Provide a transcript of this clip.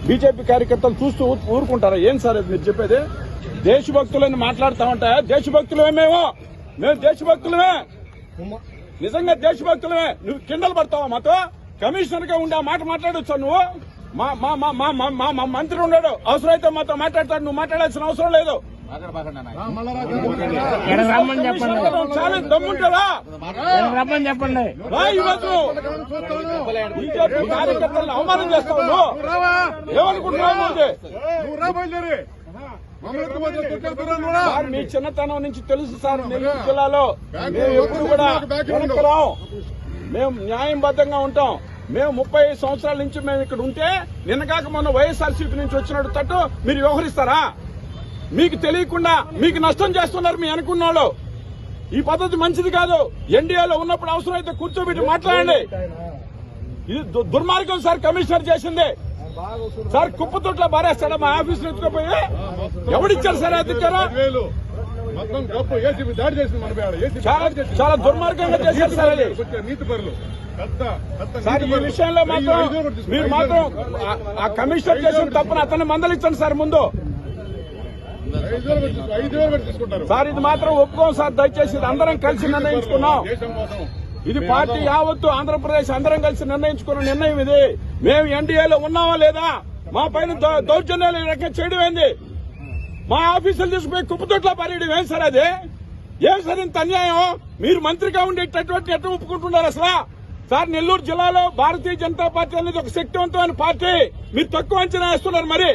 BJP కార్యకర్తలు చూస్తూ ఊరుకుంటారా? ఏం సార్ అది మీరు చెప్పేది? దేశభక్తులని మాట్లాడుతామంటే దేశభక్తులమే మేము దేశభక్తులమే, నిజంగా దేశభక్తులమే. నువ్వు కిండలు పడతావా మాతో? కమిషనర్ గా ఉండే మాట మాట్లాడొచ్చా నువ్వు? మా మంత్రి ఉన్నాడు, అవసరమైతే మాతో మాట్లాడతాడు, నువ్వు మాట్లాడాల్సిన అవసరం లేదు. చాలా దమ్ముంటారా? చెప్పండి. బీజేపీ కార్యకర్తలను అవమానం చేస్తావు నువ్వు. ఏమనుకుంటున్నావు? సార్ మీ చిన్నతనం నుంచి తెలుసు సార్, నెల్లూరు జిల్లాలో మేము ఎప్పుడు కూడా వెనకరాం, మేము న్యాయబద్ధంగా ఉంటాం. మేము 35 సంవత్సరాల నుంచి మేము ఇక్కడ ఉంటే నిన్నగాక మొన్న వైఎస్ఆర్సీపీ నుంచి వచ్చినట్టు తట్టు మీరు వ్యవహరిస్తారా? మీకు తెలియకుండా మీకు నష్టం చేస్తున్నారు మీ అనుకున్న వాళ్ళు. ఈ పద్ధతి మంచిది కాదు. ఎన్డీఏలో ఉన్నప్పుడు అవసరమైతే కూర్చోబెట్టి మాట్లాడండి. ఇది దుర్మార్గం సార్ కమిషనర్ చేసింది. సార్ కుప్పతోట్ల బారేస్తాడా మా ఆఫీసులో ఎత్తుకుపోయి? ఎవడిచ్చారు సార్ అధికారం? చాలా దుర్మార్గంగా చేశారు సార్ అది. సార్ ఈ విషయంలో మాత్రం మీరు మాత్రం ఆ కమిషనర్ చేసిన తప్పని అతన్ని మందలించండి సార్ ముందు. సార్ ఇది మాత్రం ఒప్పుకోం సార్, దయచేసి అందరం కలిసి నిర్ణయించుకున్నాం. ఇది పార్టీ యావత్తు ఆంధ్రప్రదేశ్ అందరం కలిసి నిర్ణయించుకున్న నిర్ణయం ఇది. మేము ఎన్డీఏలో ఉన్నామా లేదా? మా పైన దౌర్జన్యాలు ఈ రకంగా చేయడం ఏంది? మా ఆఫీసులు తీసుకుపోయి కుప్పతోట్ల పారేయడం ఏం సార్ అది? ఏం సార్ ఇంత అన్యాయం? మీరు మంత్రిగా ఉండేటటువంటి ఎట్లా ఒప్పుకుంటున్నారు అసలు? సార్ నెల్లూరు జిల్లాలో భారతీయ జనతా పార్టీ అనేది ఒక శక్తివంతమైన పార్టీ, మీరు తక్కువ అంచనా వేస్తున్నారు మరి.